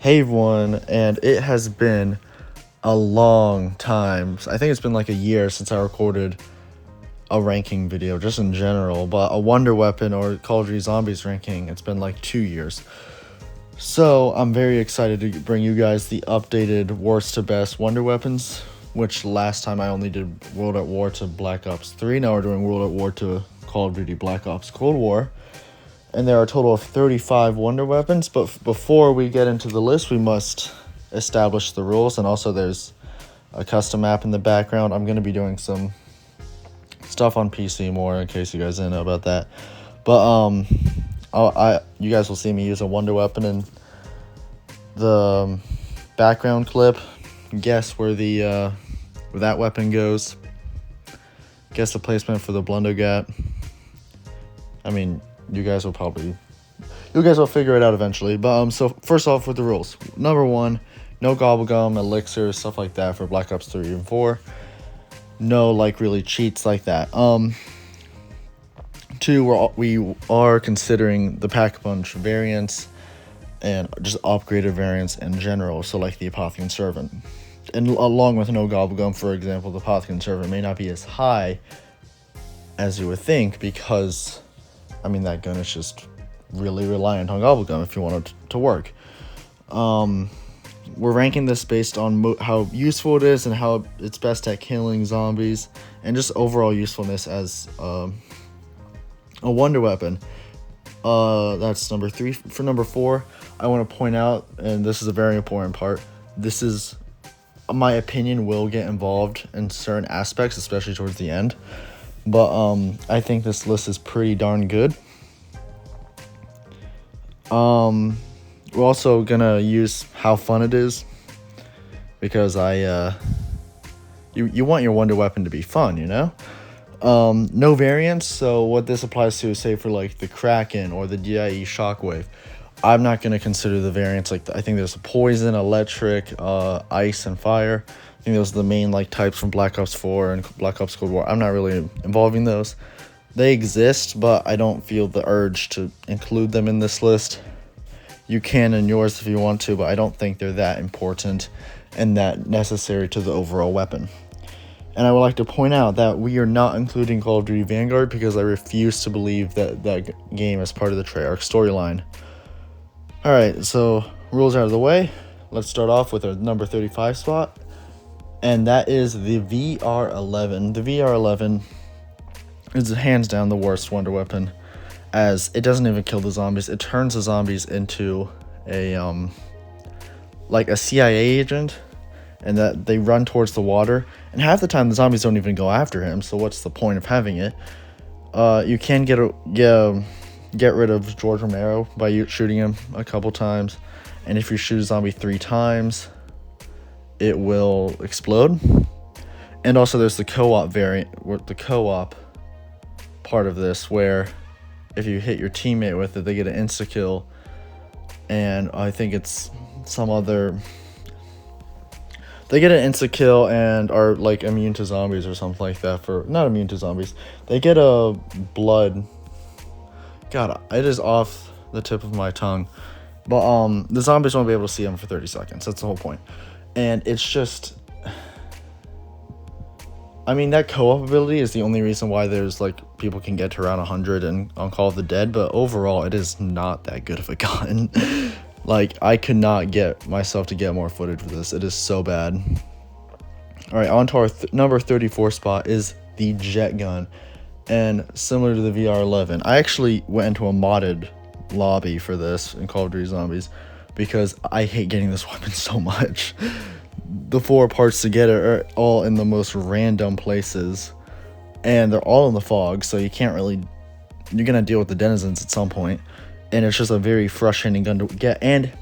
Hey everyone, and it has been a long time. I think it's been like a year since I recorded a ranking video, just in general, but a Wonder Weapon or Call of Duty Zombies ranking, it's been like 2 years. So I'm very excited to bring you guys the updated worst to best Wonder Weapons, which last time I only did World at War to Black Ops 3. Now we're doing World at War to Call of Duty Black Ops Cold War. And there are a total of 35 Wonder Weapons, but before we get into the list, we must establish the rules, and also there's a custom map in the background. I'm going to be doing some stuff on PC more, in case you guys didn't know about that. But you guys will see me use a Wonder Weapon in the background clip. Guess where where that weapon goes. Guess the placement for the Blundo Gat. I mean, you guys will figure it out eventually. But so first off with the rules. Number 1, no gobblegum, elixir, stuff like that for Black Ops 3 and 4. No really cheats like that. 2, we are considering the Pack-a-Punch variants and just upgraded variants in general, so like the Apothecary Servant. And along with no gobblegum, for example, the Apothecary Servant may not be as high as you would think, because that gun is just really reliant on gobblegum if you want it to work. We're ranking this based on how useful it is and how it's best at killing zombies, and just overall usefulness as a Wonder Weapon. That's number 3. For number 4, I want to point out, and this is a very important part, this is, my opinion, will get involved in certain aspects, especially towards the end. But I think this list is pretty darn good. We're also gonna use how fun it is, because you want your Wonder Weapon to be fun, you know? No variants, so what this applies to is, say, for like the Kraken or the DIE Shockwave. I'm not gonna consider the variants. I think there's poison, electric, ice, and fire. I think those are the main types from Black Ops 4 and Black Ops Cold War. I'm not really involving those. They exist, but I don't feel the urge to include them in this list. You can in yours if you want to, but I don't think they're that important and that necessary to the overall weapon. And I would like to point out that we are not including Call of Duty Vanguard, because I refuse to believe that that game is part of the Treyarch storyline. Alright, so rules out of the way. Let's start off with our number 35 spot, and that is the VR11. The VR11 is hands down the worst Wonder Weapon, as it doesn't even kill the zombies. It turns the zombies into a CIA agent, and that they run towards the water, and half the time the zombies don't even go after him, so what's the point of having it? You can get rid of George Romero by shooting him a couple times, and if you shoot a zombie 3 times, it will explode. And also there's the co-op variant, the co-op part of this, where if you hit your teammate with it, they get an insta-kill, and I think it's some other... They get an insta-kill and are immune to zombies or something like that. Not immune to zombies. They get a blood... God, it is off the tip of my tongue. But the zombies won't be able to see them for 30 seconds. That's the whole point. And it's just... that co-op ability is the only reason why there's people can get to around 100 on Call of the Dead, but overall it is not that good of a gun. I could not get myself to get more footage for this. It is so bad. Alright, on to our number 34 spot is the jet gun. And similar to the VR11, I actually went into a modded lobby for this in Call of Duty Zombies, because I hate getting this weapon so much. The 4 parts to get it are all in the most random places, and they're all in the fog, so you're gonna deal with the denizens at some point, and it's just a very frustrating gun to get. And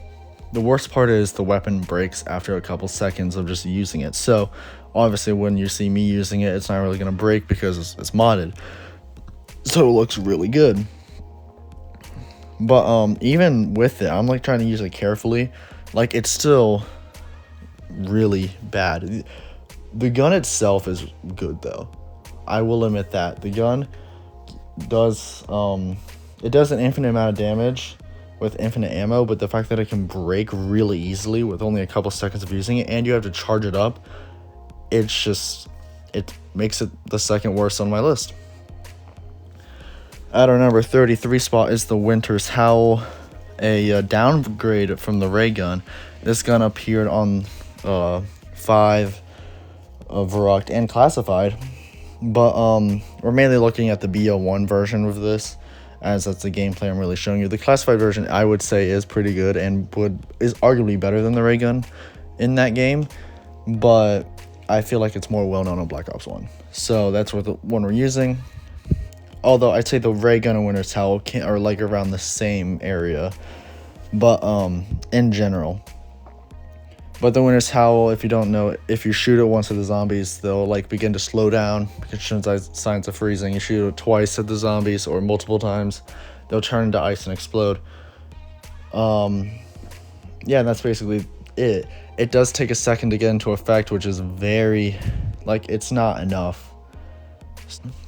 the worst part is the weapon breaks after a couple seconds of just using it, so obviously when you see me using it, it's not really gonna break because it's modded, so it looks really good. But even with it, I'm trying to use it carefully. It's still really bad. The gun itself is good, though. I will admit that the gun does an infinite amount of damage, with infinite ammo, but the fact that it can break really easily with only a couple seconds of using it, and you have to charge it up, it makes it the second worst on my list. At our number 33 spot is the Winter's Howl, a downgrade from the ray gun. This gun appeared on 5 Varrocked and Classified, but we're mainly looking at the BO1 version of this, as that's the gameplay I'm really showing you. The Classified version, I would say, is pretty good and is arguably better than the ray gun in that game, but I feel like it's more well known on Black Ops 1. So that's what the one we're using. Although I'd say the ray gun and Winter's Howl are like around the same area, but in general. But the Winter's Howl, if you don't know, if you shoot it once at the zombies, they'll like begin to slow down, show signs of freezing. You shoot it twice at the zombies or multiple times, they'll turn into ice and explode. Yeah, that's basically it. It does take a second to get into effect, which is very, like, it's not enough.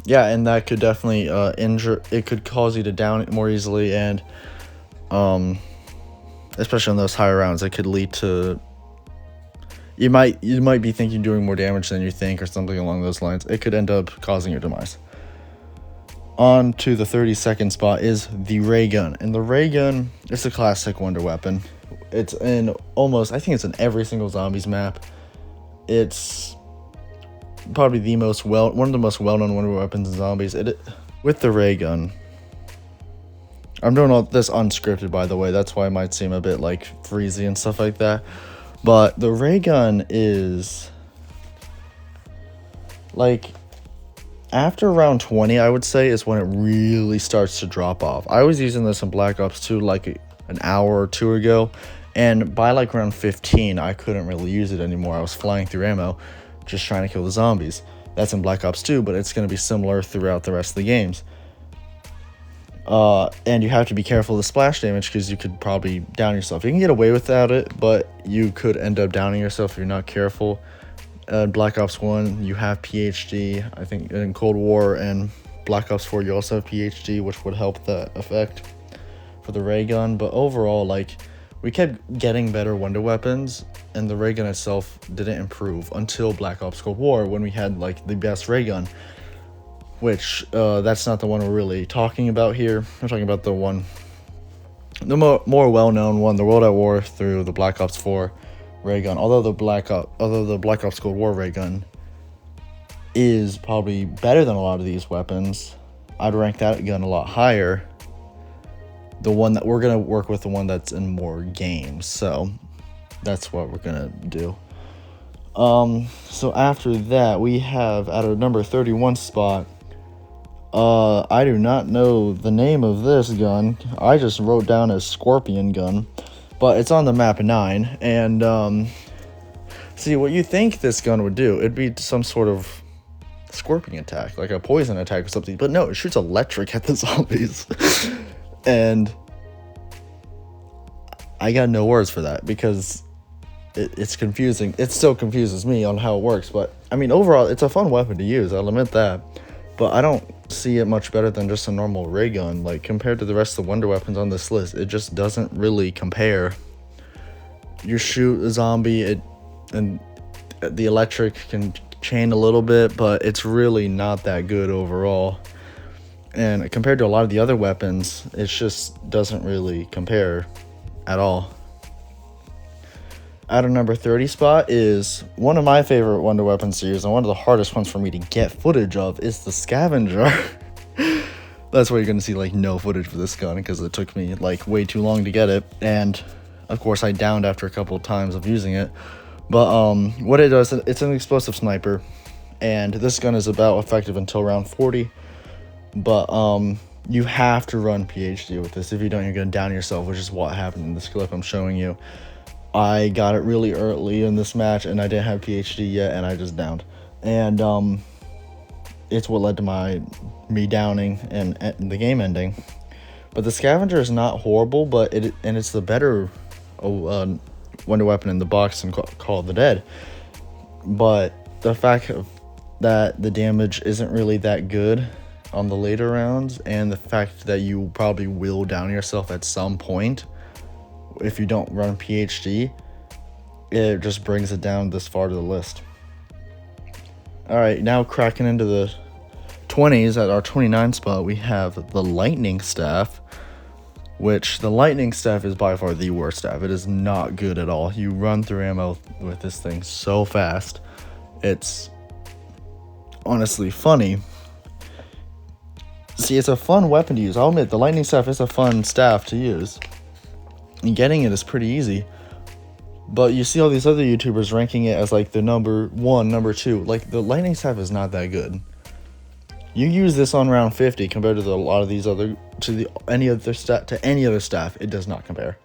Yeah, and that could definitely injure. It could cause you to down it more easily, and especially on those higher rounds, it could lead to. You might be thinking you're doing more damage than you think, or something along those lines. It could end up causing your demise. On to the 32nd spot is the ray gun, and the ray gun is a classic wonder weapon. It's in I think it's in every single zombies map. It's probably one of the most well-known wonder weapons in zombies. With the ray gun, I'm doing all this unscripted, by the way. That's why it might seem a bit like freezy and stuff like that. But the ray gun is like, after round 20, I would say, is when it really starts to drop off. I was using this in Black Ops 2 like an hour or two ago, and by like round 15, I couldn't really use it anymore. I was flying through ammo, just trying to kill the zombies. That's in Black Ops 2, but it's going to be similar throughout the rest of the games. And you have to be careful of the splash damage, because you could probably down yourself. You can get away without it, but you could end up downing yourself if you're not careful. Black Ops 1, you have PhD. I think in Cold War and Black Ops 4, you also have PhD, which would help the effect for the ray gun. But overall, like, we kept getting better wonder weapons, and the ray gun itself didn't improve until Black Ops Cold War, when we had like the best ray gun. Which, that's not the one we're really talking about here. We're talking about the more well-known one, the World at War through the Black Ops 4 ray gun. Although the Black Ops Cold War ray gun is probably better than a lot of these weapons, I'd rank that gun a lot higher. The one that we're gonna work with, the one that's in more games. So that's what we're gonna do. So after that, we have at our number 31 spot. I do not know the name of this gun. I just wrote down as Scorpion gun, but it's on the map 9. And see, what you think this gun would do, it'd be some sort of scorpion attack, like a poison attack or something. But no, it shoots electric at the zombies. And I got no words for that, because it's confusing. It still confuses me on how it works. But I mean, overall, it's a fun weapon to use, I'll admit that. But I don't see it much better than just a normal ray gun. Like, compared to the rest of the wonder weapons on this list, it just doesn't really compare. You shoot a zombie, and the electric can chain a little bit, but it's really not that good overall. And compared to a lot of the other weapons, it just doesn't really compare at all. At our number 30 spot is one of my favorite wonder weapons to use, and one of the hardest ones for me to get footage of, is the Scavenger. That's why you're going to see like no footage for this gun, because it took me like way too long to get it, and of course I downed after a couple of times of using it. But what it does, it's an explosive sniper, and this gun is about effective until round 40. But you have to run PhD with this. If you don't, you're going to down yourself, which is what happened in this clip I'm showing you. I got it really early in this match, and I didn't have PhD yet, and I just downed. And it's what led to me downing and the game ending. But the Scavenger is not horrible, but it's the better wonder weapon in the box and Call of the Dead. But the fact that the damage isn't really that good on the later rounds, and the fact that you probably will down yourself at some point if you don't run PhD, it just brings it down this far to the list. Alright, now cracking into the 20s at our 29 spot, we have the Lightning Staff, which the Lightning Staff is by far the worst staff. It is not good at all. You run through ammo with this thing so fast. It's honestly funny. See, it's a fun weapon to use. I'll admit, the Lightning Staff is a fun staff to use. And getting it is pretty easy. But you see all these other YouTubers ranking it as like the number 1, number 2. Like, the Lightning Staff is not that good. You use this on round 50 compared to a lot of these other, any other staff, it does not compare.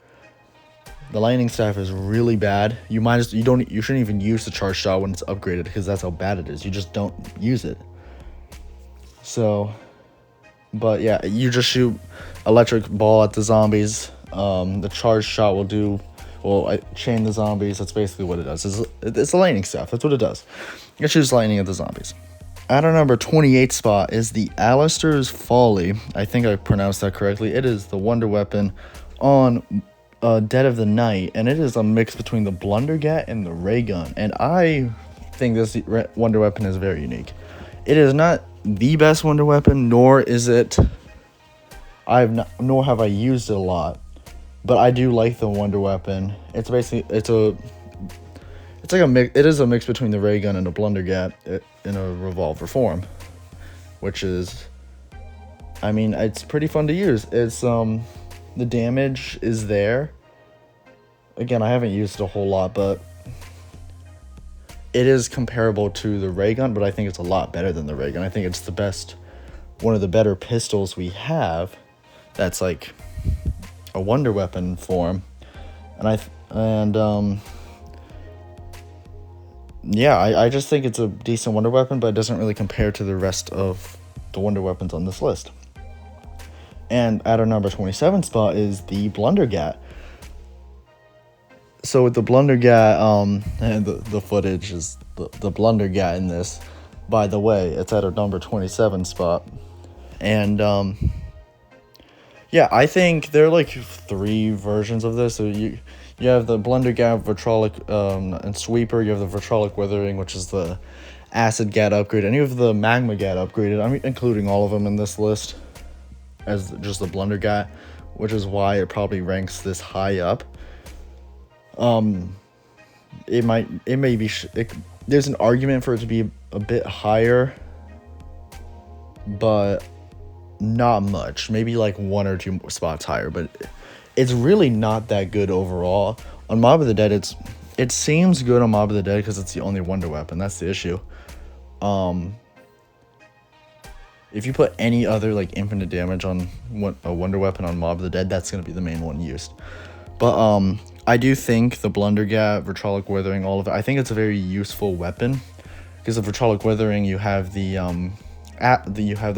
The Lightning Staff is really bad. You shouldn't even use the charge shot when it's upgraded, because that's how bad it is. You just don't use it. So, but yeah, you just shoot electric ball at the zombies. The charge shot will do, I chain the zombies. That's basically what it does. It's a lightning staff. That's what it does. It shoots lightning at the zombies. At our number 28 spot is the Alistair's Folly. I think I pronounced that correctly. It is the wonder weapon on Dead of the Night, and it is a mix between the Blundergat and the ray gun. And I think this wonder weapon is very unique. It is not the best wonder weapon, nor is it. Nor have I used it a lot, but I do like the wonder weapon. It's basically it's like a mix. It is a mix between the ray gun and a Blundergat in a revolver form, which is, I mean, it's pretty fun to use. It's the damage is there. Again, I haven't used it a whole lot, but it is comparable to the ray gun, but I think it's a lot better than the ray gun. I think it's one of the better pistols we have. That's like a wonder weapon form, yeah, I just think it's a decent wonder weapon, but it doesn't really compare to the rest of the wonder weapons on this list. And at our number 27 spot is the Blundergat. So with the Blundergat, and the footage is the Blundergat in this. By the way, it's at our number 27 spot. And yeah, I think there are like 3 versions of this. So you have the Blundergat, Vitrolic, and Sweeper. You have the Vitrolic Withering, which is the Acid Gat upgrade. And you have the Magma Gat upgraded. I'm including all of them in this list as just the Blundergat, which is why it probably ranks this high up. There's an argument for it to be a bit higher, but not much. Maybe like 1 or 2 spots higher, but it's really not that good overall. On Mob of the Dead, it seems good on Mob of the Dead because it's the only wonder weapon. That's the issue. If you put any other like infinite damage on a wonder weapon on Mob of the Dead, that's gonna be the main one used. But I do think the Blundergat, Vitrolic Withering, all of it, I think it's a very useful weapon, because of Vitrolic Withering you have the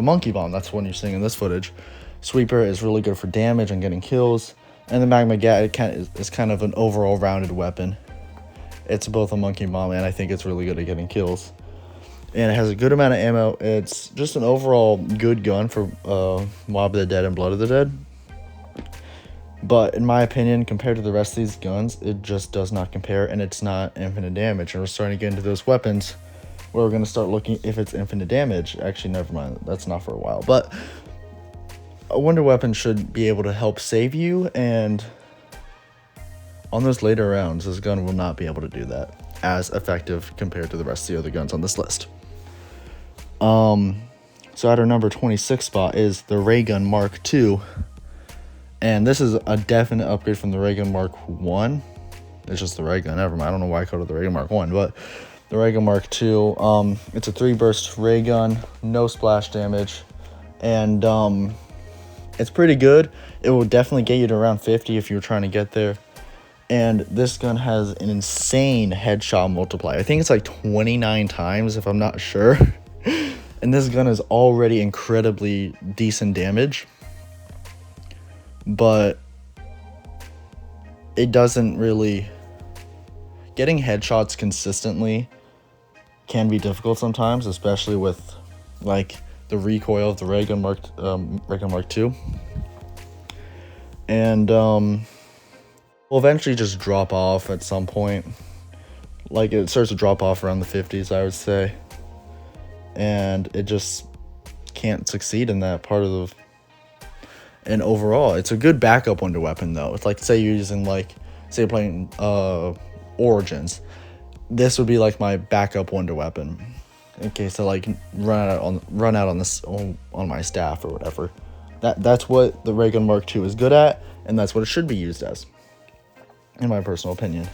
Monkey Bomb. That's one you're seeing in this footage. Sweeper is really good for damage and getting kills, and the Magma Gat is kind of an overall rounded weapon. It's both a Monkey Bomb, and I think it's really good at getting kills. And it has a good amount of ammo. It's just an overall good gun for Mob of the Dead and Blood of the Dead. But in my opinion, compared to the rest of these guns, it just does not compare, and it's not infinite damage. And we're starting to get into those weapons where we're going to start looking if it's infinite damage. Actually, never mind. That's not for a while. But a wonder weapon should be able to help save you, and on those later rounds, this gun will not be able to do that as effective compared to the rest of the other guns on this list. So at our number 26 spot is the Ray Gun Mark II. And this is a definite upgrade from the Ray Gun Mark 1. It's just the Ray Gun, never mind. I don't know why I called it the Ray Gun Mark 1, but the Ray Gun Mark II, it's a 3-burst ray gun, no splash damage, and it's pretty good. It will definitely get you to around 50 if you're trying to get there. And this gun has an insane headshot multiplier. I think it's like 29 times, if I'm not sure. And this gun is already incredibly decent damage, but it doesn't really... Getting headshots consistently can be difficult sometimes, especially with like the recoil of the Ray Gun Mark II, and will eventually just drop off at some point. Like, it starts to drop off around the 50s, I would say, and it just can't succeed in that part of the. And overall, it's a good backup wonder weapon, though. It's like, say you're using, like, say you're playing Origins. This would be like my backup wonder weapon in case I like run out on my staff or whatever. That's what the Ray Gun Mark II is good at, and that's what it should be used as, in my personal opinion.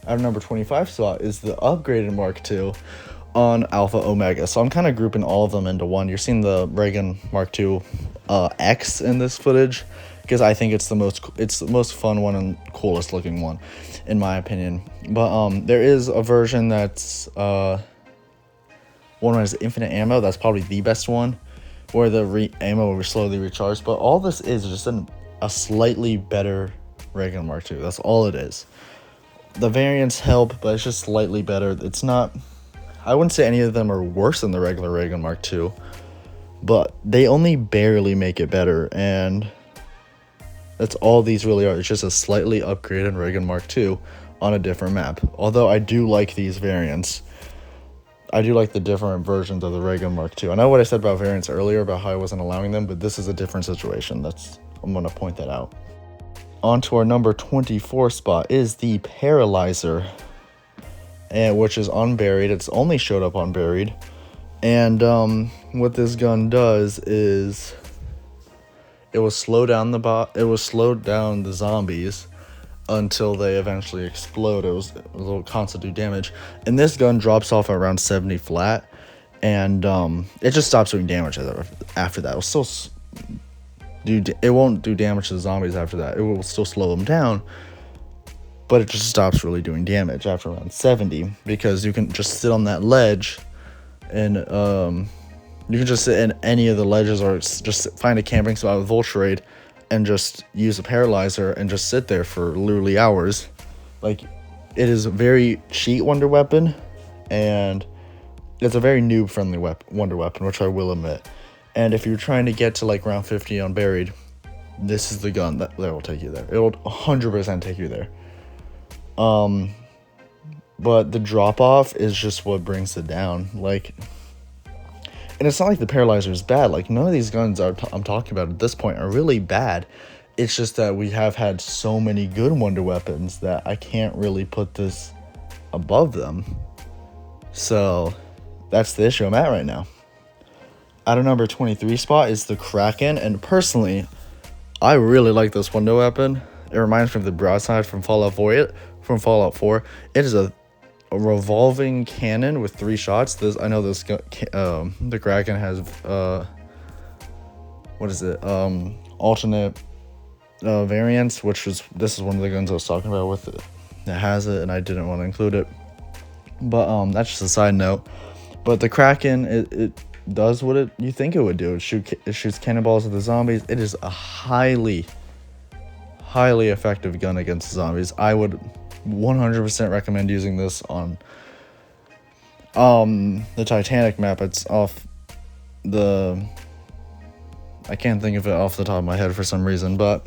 Our number 25 slot is the upgraded Mark II on Alpha Omega. So I'm kind of grouping all of them into one. You're seeing the Ray Gun Mark II X in this footage because I think it's the most fun one and coolest looking one, in my opinion. But there is a version that's one has infinite ammo. That's probably the best one, where the ammo will slowly recharge. But all this is just a slightly better Ray Gun Mark II. That's all it is. The variants help, but it's just slightly better. It's not. I wouldn't say any of them are worse than the regular Ray Gun Mark II, but they only barely make it better, and that's all these really are. It's just a slightly upgraded Ray Gun Mark II on a different map. Although I do like these variants. I do like the different versions of the Ray Gun Mark II. I know what I said about variants earlier, about how I wasn't allowing them, but this is a different situation. I'm going to point that out. On to our number 24 spot is the Paralyzer, which is unburied. It's only showed up unburied. And what this gun does is it will slow down the zombies until they eventually explode. It will constantly do damage. And this gun drops off at around 70 flat, and it just stops doing damage after that. It won't do damage to the zombies after that. It will still slow them down, but it just stops really doing damage after around 70, because you can just sit on that ledge, and you can just sit in any of the ledges, or just find a camping spot with Vulture and just use a Paralyzer and just sit there for literally hours. Like, it is a very cheat wonder weapon, and it's a very noob friendly wonder weapon, which I will admit. And if you're trying to get to like round 50 unburied, this is the gun that will take you there. It will 100% take you there. But the drop off is just what brings it down. Like, and it's not like the Paralyzer is bad. Like, none of these guns I'm talking about at this point are really bad. It's just that we have had so many good wonder weapons that I can't really put this above them. So that's the issue I'm at right now. At our number 23 spot is the Kraken, and personally, I really like this wonder weapon. It reminds me of the broadside from Fallout 4. It is a revolving cannon with 3 shots. I know the Kraken has alternate variants, this is one of the guns I was talking about with it that has it, and I didn't want to include it. But that's just a side note. But the Kraken, it does what you think it would do. It shoots cannonballs at the zombies. It is a highly effective gun against zombies. I would 100% recommend using this on the Titanic map. It's off I can't think of it off the top of my head for some reason, but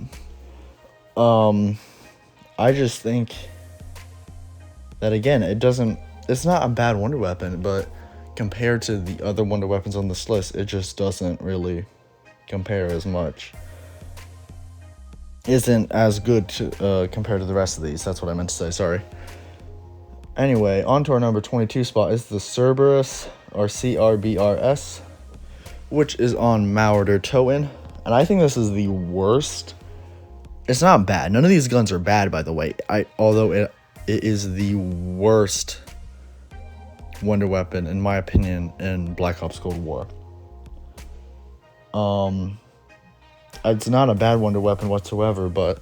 I just think that, again, it's not a bad wonder weapon, but compared to the other wonder weapons on this list, it just doesn't really compare as much. Isn't as good compared to the rest of these. That's what I meant to say, sorry. Anyway, on to our number 22 spot is the Cerberus, or CRBRS, which is on Mauer Toten. And I think this is the worst. It's not bad. None of these guns are bad, by the way. Although it is the worst wonder weapon, in my opinion, in Black Ops Cold War. It's not a bad wonder weapon whatsoever, but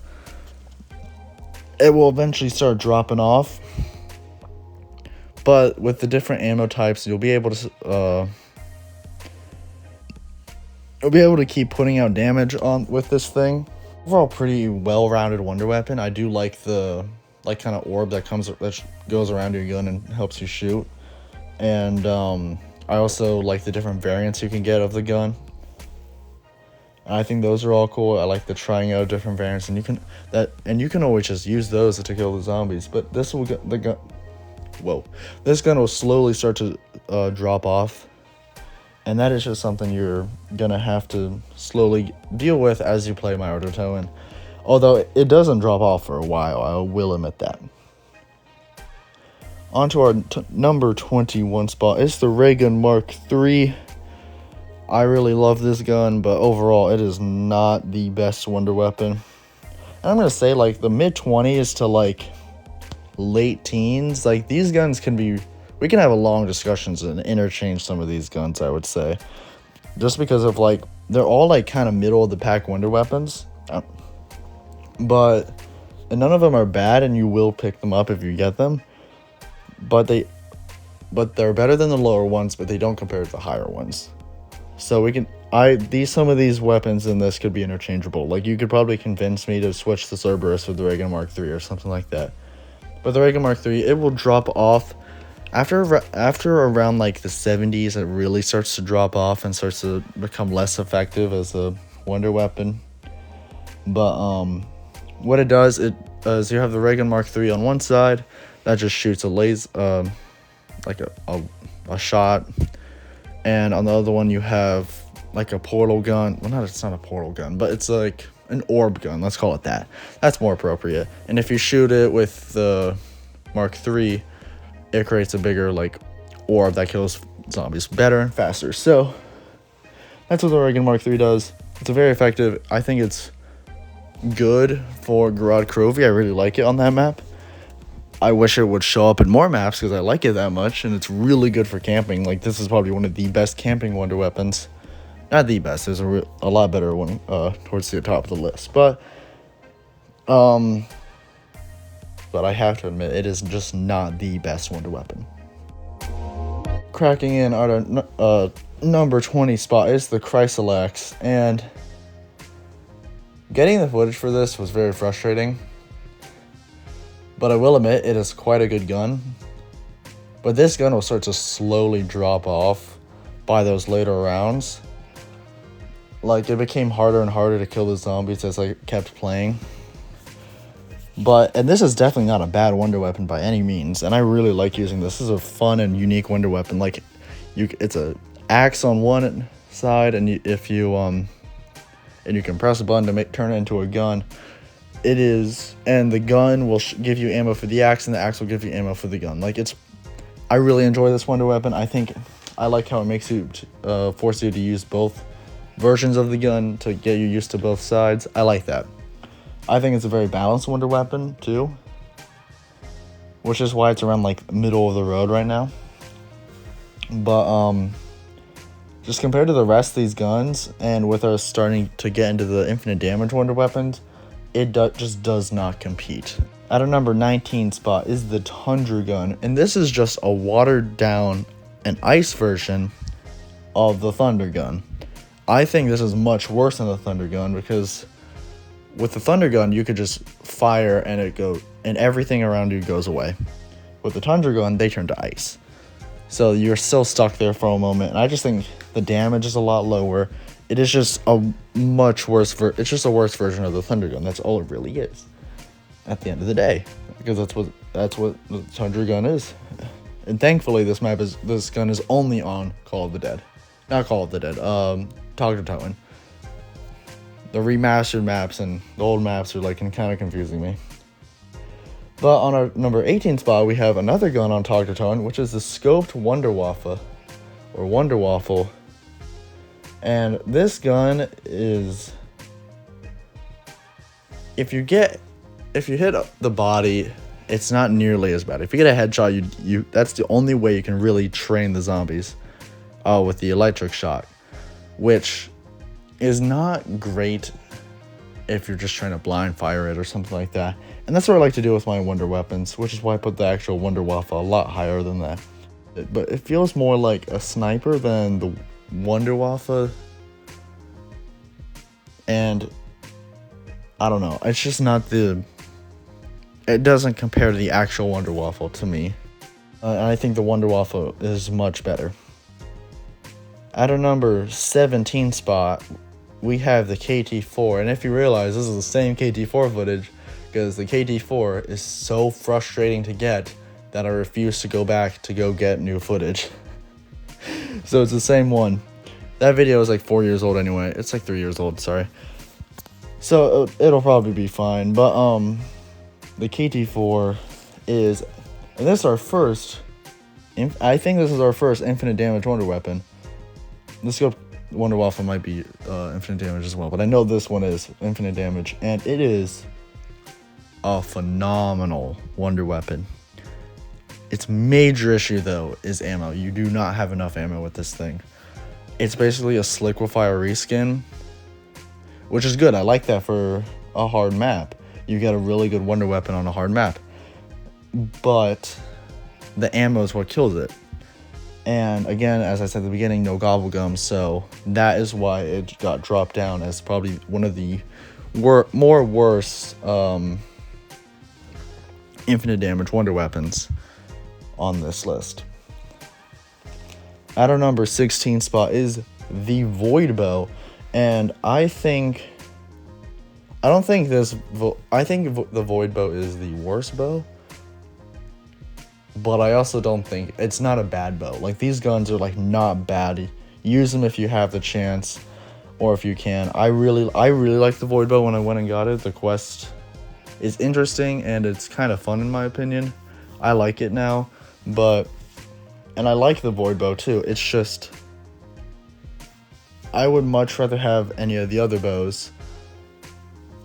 it will eventually start dropping off. But with the different ammo types, you'll be able to keep putting out damage with this thing. Overall, pretty well-rounded wonder weapon. I do like the kind of orb that goes around your gun and helps you shoot. And I also like the different variants you can get of the gun. And I think those are all cool. I like the trying out different variants, and you can always just use those to kill the zombies. But this will get the gun. Whoa, this gun will slowly start to drop off, and that is just something you're gonna have to slowly deal with as you play My Art of Towing. Although it doesn't drop off for a while, I will admit that. On to our number 21 spot. It's the Ray Gun Mark III. I really love this gun, but overall it is not the best wonder weapon. And I'm gonna say like the mid-20s to like late teens, like these guns can be, we can have a long discussions and interchange some of these guns, I would say, just because of like they're all like kind of middle of the pack wonder weapons, but none of them are bad, and you will pick them up if you get them, but they're better than the lower ones, but they don't compare to the higher ones. So some of these weapons in this could be interchangeable. Like you could probably convince me to switch the Cerberus with the Ray Gun Mark III or something like that. But the Ray Gun Mark III, it will drop off after around like the 70s. It really starts to drop off and starts to become less effective as a wonder weapon. But what it does, is you have the Ray Gun Mark III on one side that just shoots a laser, like a shot. And on the other one, you have like a portal gun. Well, it's not a portal gun, but it's like an orb gun. Let's call it that. That's more appropriate. And if you shoot it with the Mark III, it creates a bigger like orb that kills zombies better and faster. So that's what the Ray Gun Mark III does. It's a very effective. I think it's good for Garad Krovi. I really like it on that map. I wish it would show up in more maps because I like it that much, and it's really good for camping. Like this is probably one of the best camping wonder weapons. Not the best. There's a lot better one towards the top of the list, but I have to admit it is just not the best wonder weapon. Cracking in at our number 20 spot is the Chrysalax, and getting the footage for this was very frustrating. But I will admit, it is quite a good gun. But this gun will start to slowly drop off by those later rounds. Like, it became harder and harder to kill the zombies as I kept playing. And this is definitely not a bad wonder weapon by any means. And I really like using this. This is a fun and unique wonder weapon. Like, it's a axe on one side, and you can press a button to turn it into a gun. And the gun will give you ammo for the axe, and the axe will give you ammo for the gun. I really enjoy this wonder weapon. I like how it makes you force you to use both versions of the gun to get you used to both sides. I like that. I think it's a very balanced wonder weapon too, which is why it's around like middle of the road right now. But just compared to the rest of these guns, and with us starting to get into the infinite damage wonder weapons, it just does not compete. At our number 19 spot is the Tundra gun, and this is just a watered down and ice version of the Thunder gun. I think this is much worse than the Thunder gun, because with the Thunder gun you could just fire and everything around you goes away. With the Tundra gun, they turn to ice, so you're still stuck there for a moment. And I just think the damage is a lot lower. It is just a much worse it's just a worse version of the Thunder gun. That's all it really is at the end of the day, because that's what the Tundra gun is. And thankfully this gun is only on Call of the Dead. Not Call of the Dead, Talk to Towing. The remastered maps and the old maps are kind of confusing me. But on our number 18 spot, we have another gun on Talk to Towing, which is the Scoped Wonder Waffle. And this gun is, if you hit the body, it's not nearly as bad. If you get a headshot, that's the only way you can really train the zombies with the electric shock, which is not great if you're just trying to blind fire it or something like that. And that's what I like to do with my wonder weapons, which is why I put the actual Wonder Waffle a lot higher than that. But it feels more like a sniper than the Wonder Waffle, and I don't know, it's just not it doesn't compare to the actual Wonder Waffle to me. And I think the Wonder Waffle is much better. At our number 17 spot, we have the KT4. And if you realize, this is the same KT4 footage, because the KT4 is so frustrating to get that I refuse to go back to go get new footage. So it's the same one. That video is like 4 years old anyway. It's like 3 years old, sorry. So it'll probably be fine. But the KT4 is, and this is our first, I think this is our first infinite damage wonder weapon. This Wonder Waffle might be infinite damage as well, but I know this one is infinite damage, and it is a phenomenal wonder weapon. Its major issue, though, is ammo. You do not have enough ammo with this thing. It's basically a Sliquify reskin, which is good. I like that for a hard map. You get a really good wonder weapon on a hard map. But the ammo is what kills it. And again, as I said at the beginning, no gobblegum, so that is why it got dropped down as probably one of the worse infinite damage wonder weapons on this list. At our number 16 spot is the Void Bow, and I think the Void Bow is the worst bow, but I also don't think it's not a bad bow. Like, these guns are like not bad. Use them if you have the chance, or if you can. I really like the Void Bow when I went and got it. The quest is interesting and it's kind of fun in my opinion. I like it now, and I like the Void Bow too. It's just, I would much rather have any of the other bows.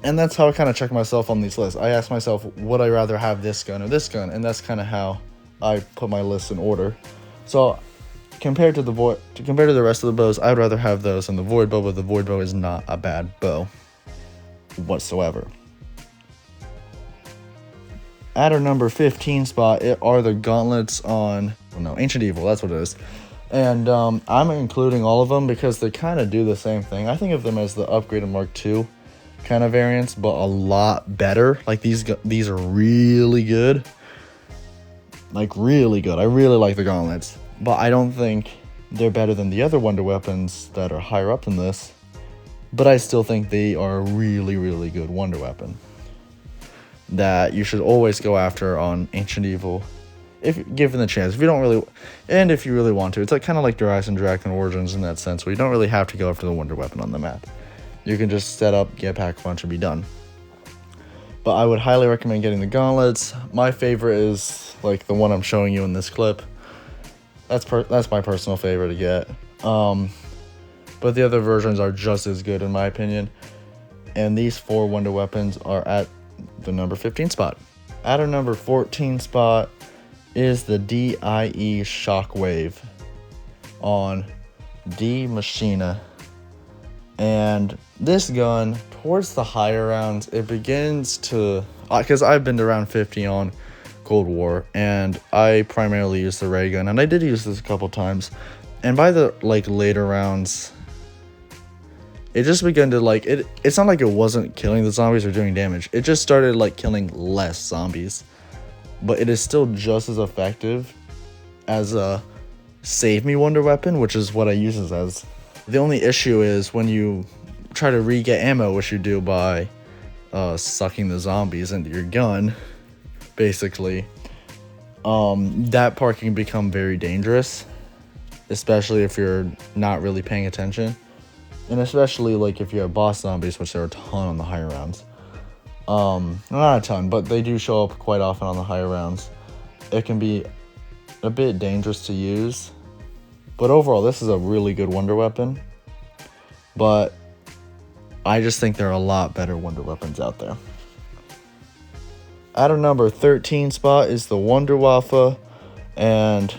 And that's how I kind of check myself on these lists. I ask myself, would I rather have this gun or this gun? And that's kind of how I put my list in order. So compared to the rest of the bows, I'd rather have those and the Void Bow, but the Void Bow is not a bad bow whatsoever. At our number 15 spot, it are the gauntlets on, Ancient Evil, that's what it is. And I'm including all of them because they kind of do the same thing. I think of them as the upgraded Mark II kind of variants, but a lot better. Like, these are really good. Like, really good. I really like the gauntlets, but I don't think they're better than the other wonder weapons that are higher up than this. But I still think they are a really, really good wonder weapon that you should always go after on Ancient Evil if given the chance. If you really want to. It's like kind of like Darius and Dragon Origins in that sense, where you don't really have to go after the wonder weapon on the map. You can just set up, get pack punch, and be done. But I would highly recommend getting the gauntlets. My favorite is like the one I'm showing you in this clip. That's my personal favorite to get. But the other versions are just as good in my opinion. And these 4 wonder weapons are at the number 15 spot. At our number 14 spot is the DIE Shockwave on D Machina. And this gun, towards the higher rounds, it begins to, because I've been to round 50 on Cold War, and I primarily use the ray gun, and I did use this a couple times, and by the later rounds, it just began to it's not like it wasn't killing the zombies or doing damage. It just started killing less zombies, but it is still just as effective as a save me wonder weapon, which is what I use it as. The only issue is when you try to re-get ammo, which you do by sucking the zombies into your gun, basically, that part can become very dangerous, especially if you're not really paying attention. And especially if you have boss zombies, which there are a ton on the higher rounds. Not a ton, but they do show up quite often on the higher rounds. It can be a bit dangerous to use. But overall, this is a really good wonder weapon. But I just think there are a lot better wonder weapons out there. At our number 13 spot is the Wonder Waffle. And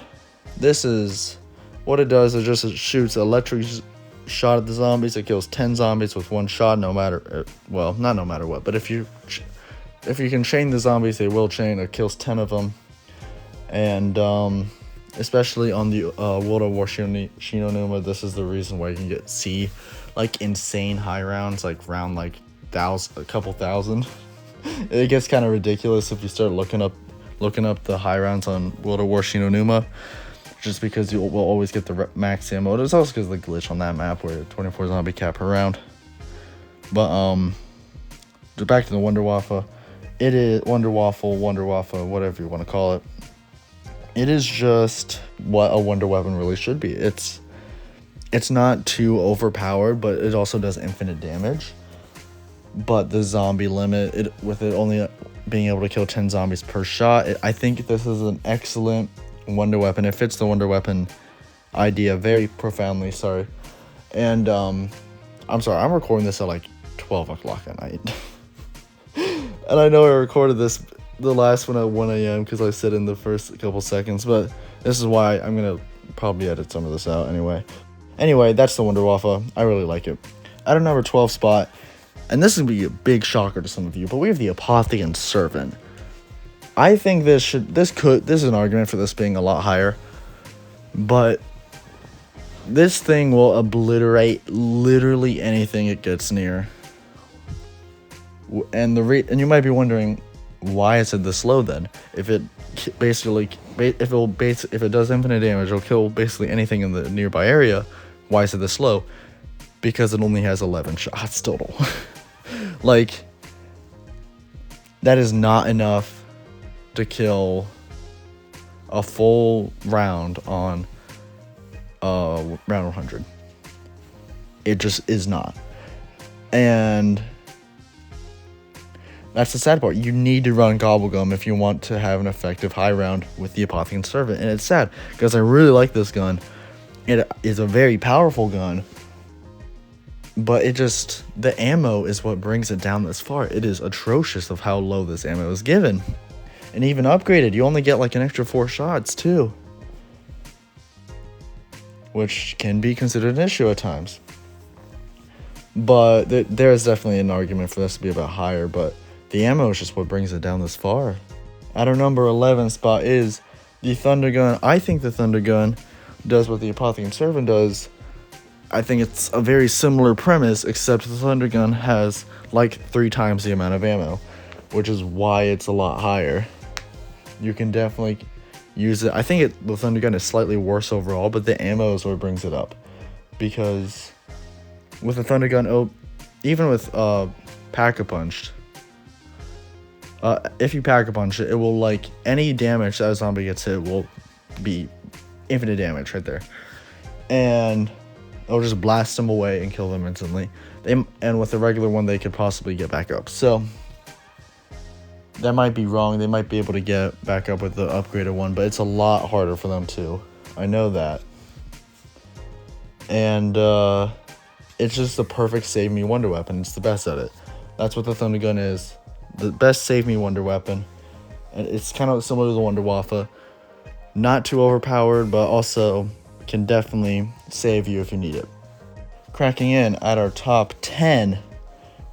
this is what it does. It shoots electric shot at the zombies. It kills 10 zombies with one shot, not no matter what. But if you can chain the zombies, they will chain. It kills 10 of them. And especially on the World of War Shinonuma, this is the reason why you can get insane high rounds, round a couple thousand. It gets kind of ridiculous if you start looking up the high rounds on World of War Shinonuma. just because you will always get the max ammo. It's also because of the glitch on that map where 24 zombie cap per round. But back to the Wonder Waffle. It is Wonder Waffle, whatever you want to call it. It is just what a wonder weapon really should be. It's not too overpowered, but it also does infinite damage. But the zombie limit, with it only being able to kill 10 zombies per shot, I think this is an excellent wonder weapon. It fits the wonder weapon idea very profoundly. Sorry. And I'm sorry, I'm recording this at like 12 o'clock at night. And I know I recorded the last one at 1 a.m. because I said in the first couple seconds, but this is why I'm going to probably edit some of this out anyway. Anyway, that's the Wonder Waffle. I really like it. At our number 12 spot, and this is going to be a big shocker to some of you, but we have the Apothecan Servant. I think this is an argument for this being a lot higher, but this thing will obliterate literally anything it gets near. And you might be wondering why is it this low then? If it does infinite damage, it'll kill basically anything in the nearby area. Why is it this low? Because it only has 11 shots total. Like, that is not enough to kill a full round on round 100. It just is not. And that's the sad part. You need to run Gobblegum if you want to have an effective high round with the Apothecan Servant. And it's sad because I really like this gun. It is a very powerful gun. But the ammo is what brings it down this far. It is atrocious of how low this ammo is given. And even upgraded, you only get like an extra 4 shots too. Which can be considered an issue at times. But there is definitely an argument for this to be a bit higher, but the ammo is just what brings it down this far. At our number 11 spot is the Thunder Gun. I think the Thunder Gun does what the Apothecan Servant does. I think it's a very similar premise, except the Thunder Gun has like 3 times the amount of ammo, which is why it's a lot higher. You can definitely use it. I think the Thunder Gun is slightly worse overall, but the ammo is what brings it up. Because with the Thunder Gun, even with Pack-a-Punched, if you Pack-a-Punch it, it will, like, any damage that a zombie gets hit will be infinite damage right there. And it'll just blast them away and kill them instantly. And with the regular one, they could possibly get back up. So that might be wrong. They might be able to get back up with the upgraded one, but it's a lot harder for them too. I know that. And it's just the perfect save me wonder weapon. It's the best at it. That's what the Thunder Gun is. The best save me wonder weapon. And it's kind of similar to the Wonder Waffle. Not too overpowered, but also can definitely save you if you need it. Cracking in at our top 10.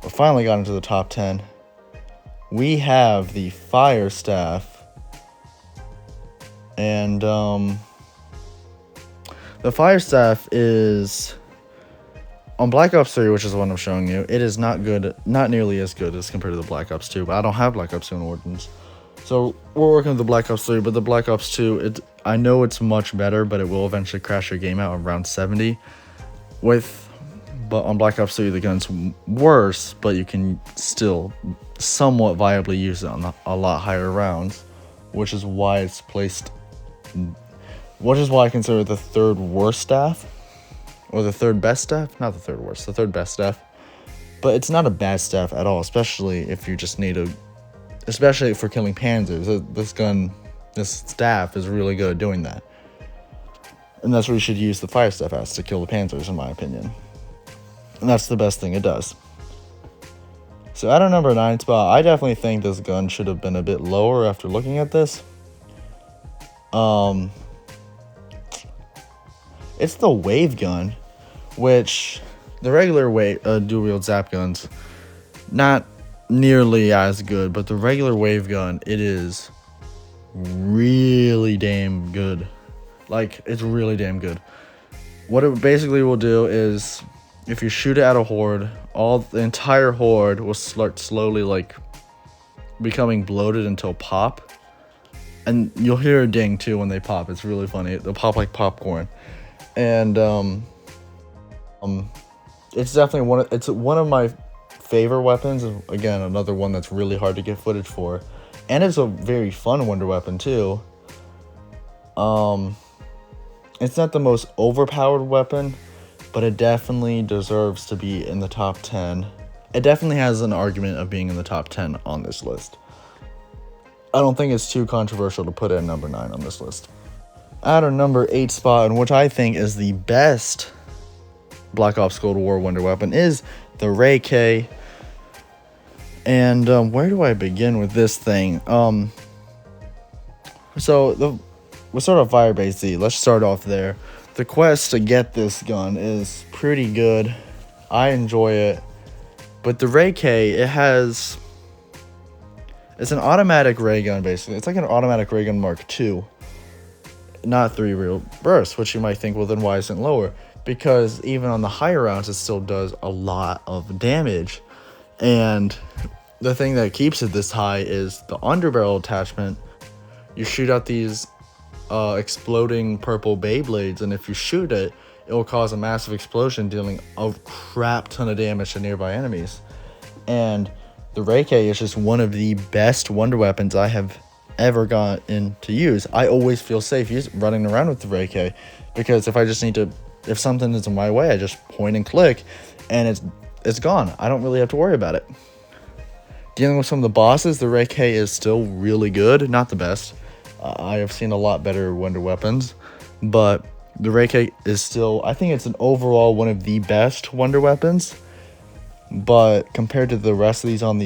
We finally got into the top 10. We have the Fire Staff. And the Fire Staff is on Black Ops 3, which is the one I'm showing you. It is not good, not nearly as good as compared to the Black Ops 2, but I don't have Black Ops 2 in Origins. So we're working with the Black Ops 3, but the Black Ops 2, I know it's much better, but it will eventually crash your game out around 70. But on Black Ops 3, the gun's worse, but you can still somewhat viably use it on a lot higher rounds, which is why it's placed, which is why I consider it the third worst staff, or the third best staff, not the third worst, the third best staff. But it's not a bad staff at all, especially if you just need especially for killing panzers. This staff is really good at doing that. And that's what you should use the Fire Staff as, to kill the panzers, in my opinion. And that's the best thing it does. So at our number 9 spot, I definitely think this gun should have been a bit lower after looking at this. It's the Wave Gun, which the regular dual wield zap guns, not nearly as good, but the regular Wave Gun, it is really damn good. Like, it's really damn good. What it basically will do is, if you shoot it at a horde, the entire horde will start slowly, like, becoming bloated until pop. and you'll hear a ding too when they pop. It's really funny. They'll pop like popcorn, and it's definitely it's one of my favorite weapons. Again, another one that's really hard to get footage for, and it's a very fun wonder weapon too. It's not the most overpowered weapon, but it definitely deserves to be in the top 10. It definitely has an argument of being in the top 10 on this list. I don't think it's too controversial to put it at number 9 on this list. At our number 8 spot, and which I think is the best Black Ops Cold War wonder weapon, is the Ray K. And where do I begin with this thing? We'll start off Firebase Z. Let's start off there. The quest to get this gun is pretty good. I enjoy it. But the Ray K, it's an automatic ray gun, basically. It's like an automatic ray gun Mark II. Not 3 real bursts, which you might think, well, then why isn't it lower? Because even on the higher rounds, it still does a lot of damage. And the thing that keeps it this high is the underbarrel attachment. You shoot out these exploding purple Beyblades, and if you shoot it, it will cause a massive explosion, dealing a crap ton of damage to nearby enemies. And the Ray K is just one of the best wonder weapons I have ever gotten to use. I always feel safe running around with the Ray K, because if something is in my way, I just point and click, and it's gone. I don't really have to worry about it. Dealing with some of the bosses, the Ray K is still really good. Not the best. I have seen a lot better wonder weapons, but the Ray K is still, I think it's an overall one of the best wonder weapons. But compared to the rest of these on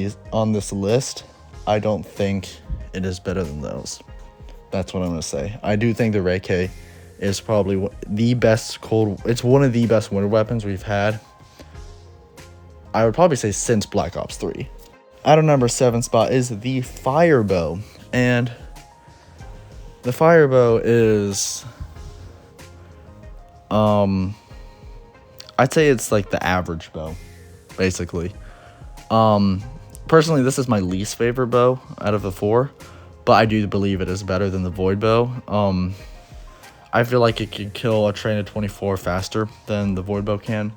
this list, I don't think it is better than those. That's what I'm gonna say. I do think the Ray K is probably the best it's one of the best wonder weapons we've had. I would probably say since Black Ops 3. At our number 7 spot is the Firebow, and the Firebow is, I'd say it's like the average bow, basically. Personally, this is my least favorite bow out of the 4, but I do believe it is better than the Void Bow. I feel like it could kill a train of 24 faster than the Void Bow can.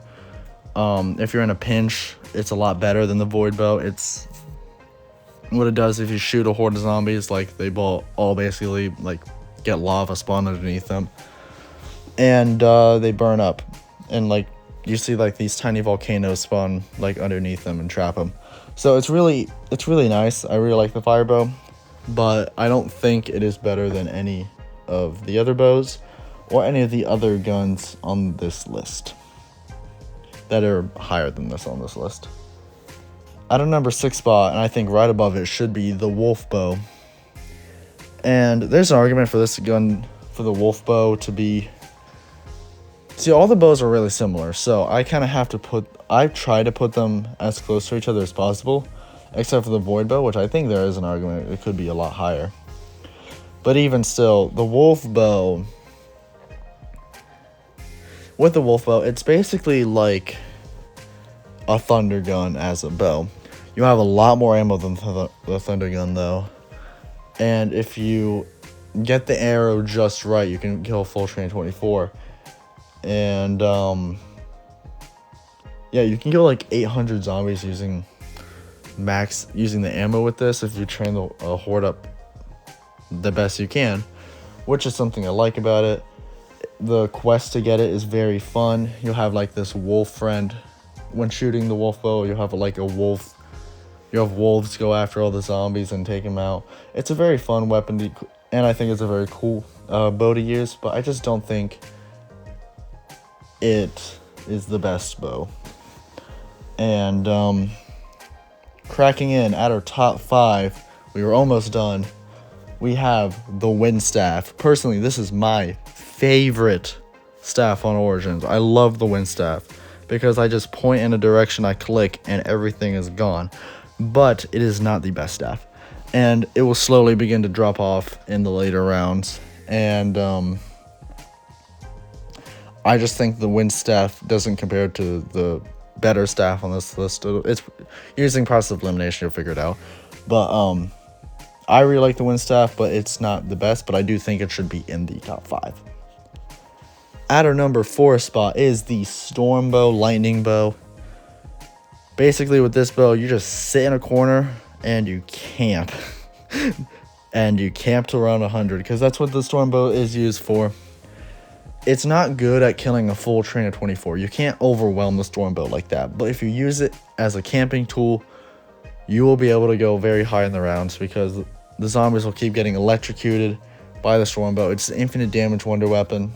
If you're in a pinch, it's a lot better than the Void Bow. It's what it does if you shoot a horde of zombies, like they all basically like get lava spawn underneath them, and they burn up, and like you see like these tiny volcanoes spawn like underneath them and trap them. So it's really nice. I really like the Firebow, but I don't think it is better than any of the other bows or any of the other guns on this list that are higher than this on this list. At a number 6 spot, and I think right above it, should be the Wolf Bow. And there's an argument for this gun, for the Wolf Bow to be... See, all the bows are really similar, so I kind of have to I try to put them as close to each other as possible, except for the Void Bow, which I think there is an argument it could be a lot higher. But even still, the Wolf Bow... With the Wolf Bow, it's basically like a Thunder Gun as a bow. You have a lot more ammo than the Thunder Gun, though. And if you get the arrow just right, you can kill a full train 24. And, yeah, you can kill like 800 zombies using the ammo with this if you train the horde up the best you can, which is something I like about it. The quest to get it is very fun. You'll have like this wolf friend. When shooting the Wolf Bow, you have like a wolf. You have wolves go after all the zombies and take them out. It's a very fun weapon, and I think it's a very cool bow to use, but I just don't think it is the best bow. And cracking in at our top 5, we were almost done. We have the Wind Staff. Personally, this is my favorite staff on Origins. I love the Wind Staff because I just point in a direction, I click, and everything is gone. But it is not the best staff, and it will slowly begin to drop off in the later rounds. And I just think the Wind Staff doesn't compare to the better staff on this list. It's using process of elimination, you'll figure it out. But I really like the wind staff, but it's not the best, but I do think it should be in the top 5. At our number 4 spot is the storm bow, lightning bow. Basically with this bow, you just sit in a corner and you camp. And you camp to around 100, because that's what the storm bow is used for. It's not good at killing a full train of 24. You can't overwhelm the storm bow like that. But if you use it as a camping tool, you will be able to go very high in the rounds, because the zombies will keep getting electrocuted by the storm bow. It's an infinite damage wonder weapon.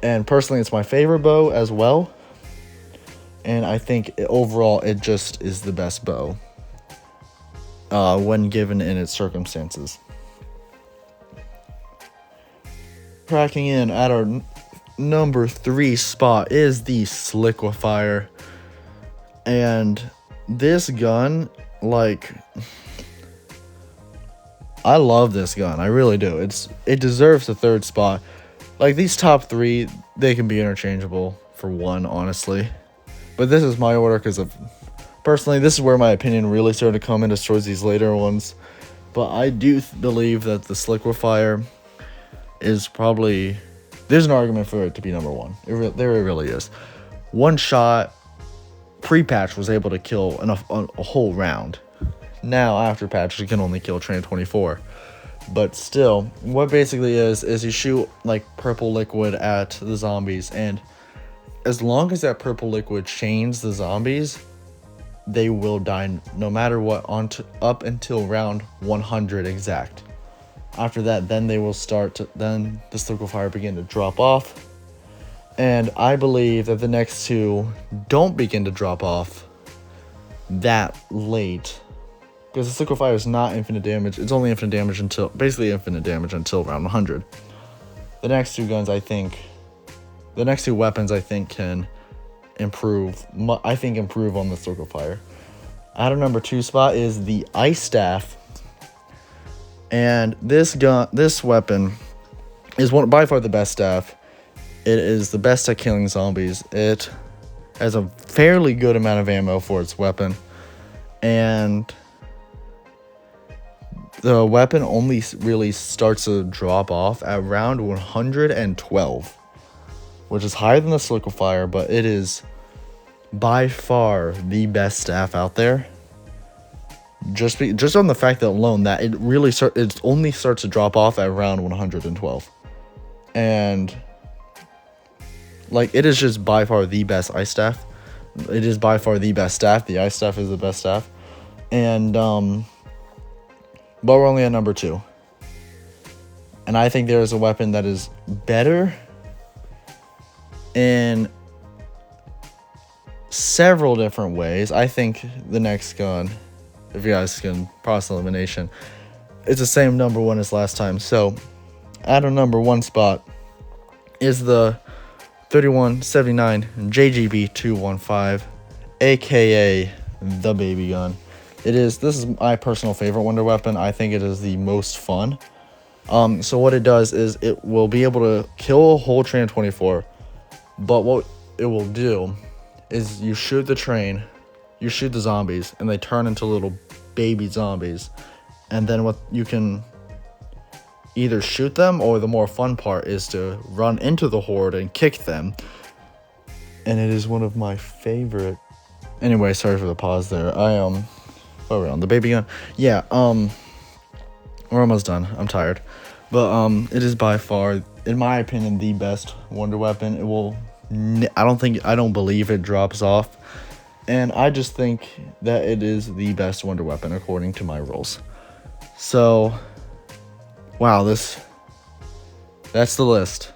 And personally, it's my favorite bow as well. And I think overall, it just is the best bow when given in its circumstances. Cracking in at our number 3 spot is the Sliquifier. And this gun, like, I love this gun. I really do. It deserves the 3rd spot. Like, these top 3, they can be interchangeable for 1, honestly. But this is my order because of, personally, this is where my opinion really started to come in towards these later ones. But I do believe that the Sliquifier is probably, there's an argument for it to be number 1. There really is. One shot, pre-patch, was able to kill a whole round. Now, after patch, you can only kill train 24. But still, what basically is you shoot like purple liquid at the zombies, and as long as that purple liquid chains the zombies, they will die no matter what up until round 100 exact. After that, then they will then the Sliquifier begin to drop off. And I believe that the next 2 don't begin to drop off that late. Because the Sliquifier is not infinite damage. It's only infinite damage until round 100. The next 2 guns, the next 2 weapons, I think, can improve. Improve on the Sliquifier. At our number 2 spot is the Ice Staff. And this weapon is by far the best staff. It is the best at killing zombies. It has a fairly good amount of ammo for its weapon. And the weapon only really starts to drop off at round 112, which is higher than the Sliquifier, but it is by far the best staff out there. Just on the fact that alone, that it only starts to drop off at round 112, and like, it is just by far the best ice staff. It is by far the best staff. The ice staff is the best staff, and but we're only at number 2. And I think there is a weapon that is better in several different ways. I think the next gun, if you guys can process elimination, it's the same number 1 as last time. So at our number 1 spot is the 3179 JGB 215, aka the baby gun. This is my personal favorite wonder weapon. I think it is the most fun. So what it does is it will be able to kill a whole train of 24, but what it will do is you shoot the train, you shoot the zombies, and they turn into little baby zombies. And then what you can either shoot them, or the more fun part is to run into the horde and kick them. And it is one of my favorite. Anyway, sorry for the pause there. Oh, we're on the baby gun. Yeah, we're almost done. I'm tired. But it is by far, in my opinion, the best wonder weapon. It will, I don't believe it drops off. And I just think that it is the best wonder weapon according to my rules. So, wow, that's the list.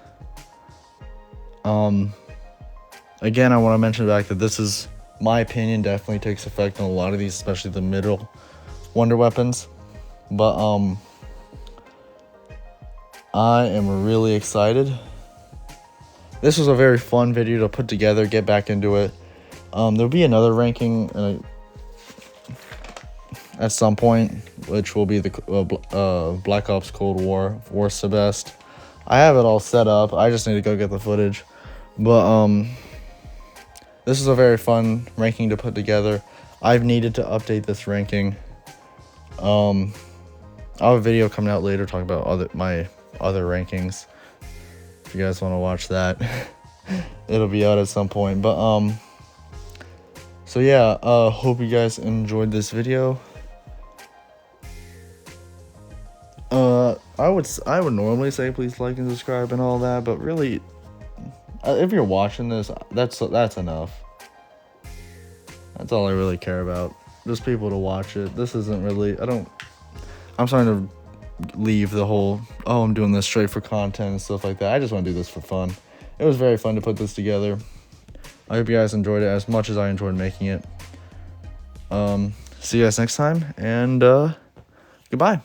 Again, I want to mention back that this is, my opinion, definitely takes effect on a lot of these, especially the middle wonder weapons. But I am really excited. This was a very fun video to put together, get back into it. There'll be another ranking at some point, which will be the Black Ops Cold War, worst to best. I have it all set up. I just need to go get the footage. But this is a very fun ranking to put together. I've needed to update this ranking. I'll have a video coming out later talking about my other rankings. If you guys want to watch that, it'll be out at some point. But so yeah, hope you guys enjoyed this video. I would normally say please like and subscribe and all that, but really, if you're watching this, that's enough. That's all I really care about. Just people to watch it. This isn't really. I'm starting to leave the whole, oh, I'm doing this straight for content and stuff like that. I just want to do this for fun. It was very fun to put this together. I hope you guys enjoyed it as much as I enjoyed making it. See you guys next time, and goodbye.